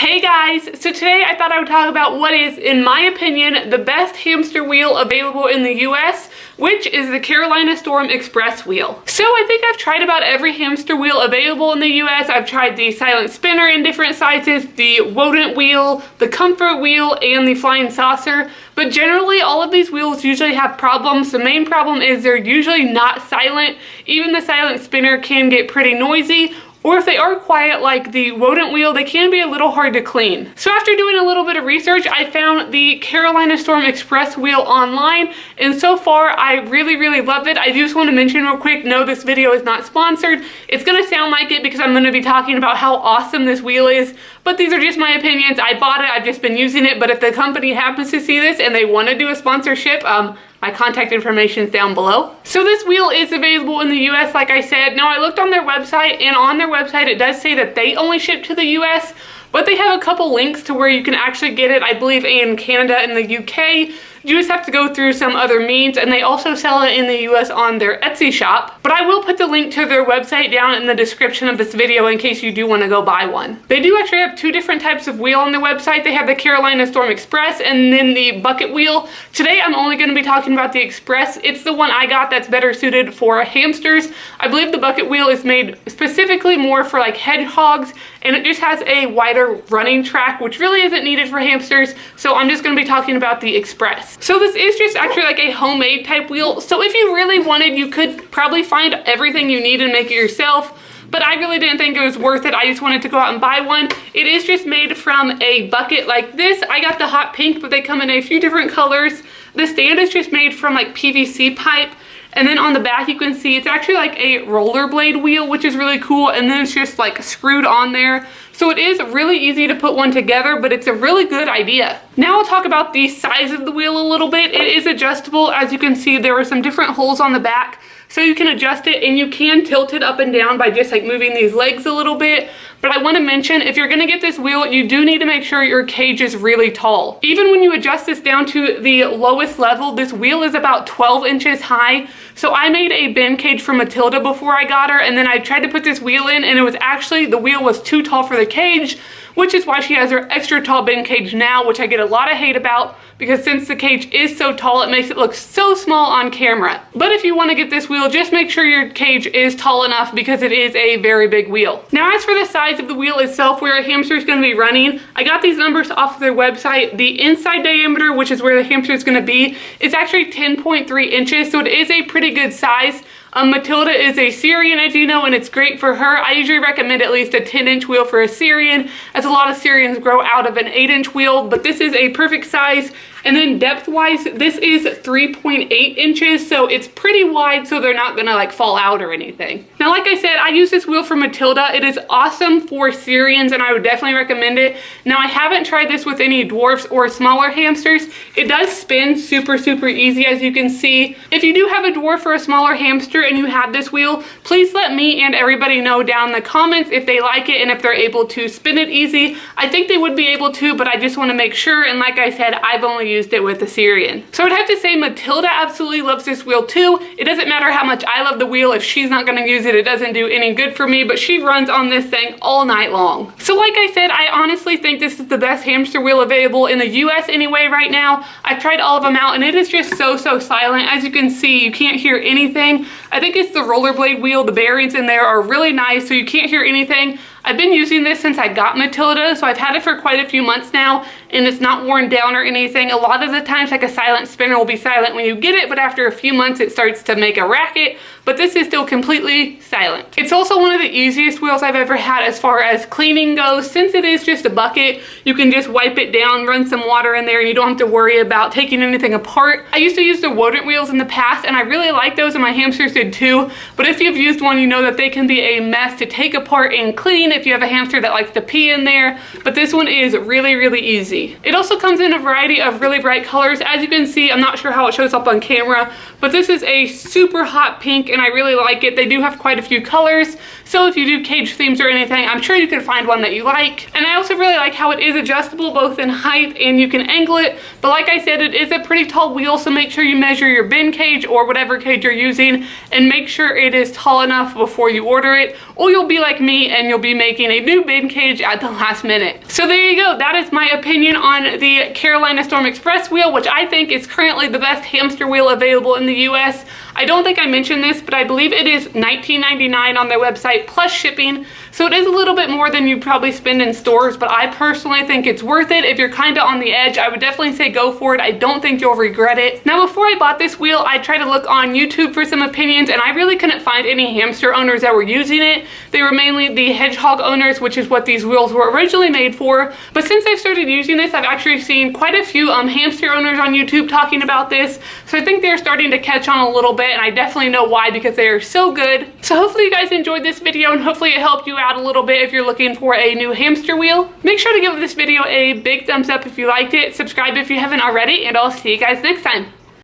Hey guys, so today I thought I would talk about what is, in my opinion, the best hamster wheel available in the US, which is the Carolina Storm Express wheel. So I think I've tried about every hamster wheel available in the US. I've tried the silent spinner in different sizes, the rodent wheel, the comfort wheel, and the flying saucer. But generally, all of these wheels usually have problems. The main problem is they're usually not silent. Even the silent spinner can get pretty noisy. Or if they are quiet like the rodent wheel, they can be a little hard to clean. So after doing a little bit of research, I found the Carolina Storm Express wheel online, and so far I really love it. I just want to mention real quick, no, this video is not sponsored. It's gonna sound like it because I'm gonna be talking about how awesome this wheel is, but these are just my opinions. I bought it, I've just been using it, but if the company happens to see this and they want to do a sponsorship, my contact information is down below. So this wheel is available in the US, like I said. Now I looked on their website, and on their website it does say that they only ship to the US, but they have a couple links to where you can actually get it, I believe in Canada and the UK. You just have to go through some other means, and they also sell it in the US on their Etsy shop. But I will put the link to their website down in the description of this video in case you do want to go buy one. They do actually have two different types of wheel on their website. They have the Carolina Storm Express and then the bucket wheel. Today I'm only going to be talking about the Express. It's the one I got that's better suited for hamsters. I believe the bucket wheel is made specifically more for like hedgehogs, and it just has a wider running track, which really isn't needed for hamsters. So I'm just going to be talking about the Express. So this is just actually like a homemade type wheel. So if you really wanted, you could probably find everything you need and make it yourself. But I really didn't think it was worth it. I just wanted to go out and buy one. It is just made from a bucket like this. I got the hot pink, but they come in a few different colors. The stand is just made from like PVC pipe. And then on the back you can see it's actually like a rollerblade wheel, which is really cool. And then it's just like screwed on there. So it is really easy to put one together, but it's a really good idea. Now I'll talk about the size of the wheel a little bit. It is adjustable. As you can see, there are some different holes on the back, so you can adjust it, and you can tilt it up and down by just like moving these legs a little bit. But I want to mention, if you're going to get this wheel, you do need to make sure your cage is really tall. Even when you adjust this down to the lowest level, this wheel is about 12 inches high. So I made a bin cage for Matilda before I got her, and then I tried to put this wheel in, and it was actually, the wheel was too tall for the cage, which is why she has her extra tall bin cage now, which I get a lot of hate about, because since the cage is so tall, it makes it look so small on camera. But if you want to get this wheel, just make sure your cage is tall enough, because it is a very big wheel. Now as for the size of the wheel itself, where a hamster is going to be running, I got these numbers off of their website. The inside diameter, which is where the hamster is going to be, is actually 10.3 inches, so it is a pretty good size. Matilda is a Syrian, as you know, and it's great for her. I usually recommend at least a 10-inch wheel for a Syrian, as a lot of Syrians grow out of an 8-inch wheel, but this is a perfect size. And then depth-wise, this is 3.8 inches, so it's pretty wide, so they're not gonna like fall out or anything. Now, like I said, I use this wheel for Matilda. It is awesome for Syrians, and I would definitely recommend it. Now, I haven't tried this with any dwarfs or smaller hamsters. It does spin super easy, as you can see. If you do have a dwarf or a smaller hamster and you have this wheel, please let me and everybody know down in the comments if they like it and if they're able to spin it easy. I think they would be able to, but I just want to make sure, and like I said, I've only used it with the Syrian. So I'd have to say Matilda absolutely loves this wheel too. It doesn't matter how much I love the wheel. If she's not going to use it, it doesn't do any good for me, but she runs on this thing all night long. So like I said, I honestly think this is the best hamster wheel available in the US anyway right now. I've tried all of them out, and it is just so silent. As you can see, you can't hear anything. I think it's the rollerblade wheel. The bearings in there are really nice, so you can't hear anything. I've been using this since I got Matilda, so I've had it for quite a few months now, and it's not worn down or anything. A lot of the times, like a silent spinner will be silent when you get it, but after a few months it starts to make a racket, but this is still completely silent. It's also one of the easiest wheels I've ever had as far as cleaning goes. Since it is just a bucket, you can just wipe it down, run some water in there, and you don't have to worry about taking anything apart. I used to use the rodent wheels in the past, and I really like those, and my hamsters did too, but if you've used one, you know that they can be a mess to take apart and clean if you have a hamster that likes to pee in there, but this one is really easy. It also comes in a variety of really bright colors. As you can see, I'm not sure how it shows up on camera, but this is a super hot pink, and I really like it. They do have quite a few colors, So if you do cage themes or anything, I'm sure you can find one that you like. And I also really like how it is adjustable both in height and you can angle it. But like I said, it is a pretty tall wheel, so make sure you measure your bin cage or whatever cage you're using and make sure it is tall enough before you order it, or you'll be like me and you'll be making a new bin cage at the last minute. So there you go. That is my opinion on the Carolina Storm Express wheel, which I think is currently the best hamster wheel available in the US. I don't think I mentioned this, but I believe it is $19.99 on their website plus shipping. So it is a little bit more than you probably spend in stores, but I personally think it's worth it. If you're kind of on the edge, I would definitely say go for it. I don't think you'll regret it. Now, before I bought this wheel, I tried to look on YouTube for some opinions, and I really couldn't find any hamster owners that were using it. They were mainly the hedgehog owners, which is what these wheels were originally made for. But since I've started using this, I've actually seen quite a few hamster owners on YouTube talking about this. So I think they're starting to catch on a little bit, and I definitely know why, because they are so good. So hopefully you guys enjoyed this video, and hopefully it helped you out a little bit if you're looking for a new hamster wheel. Make sure to give this video a big thumbs up if you liked it, subscribe if you haven't already, and I'll see you guys next time.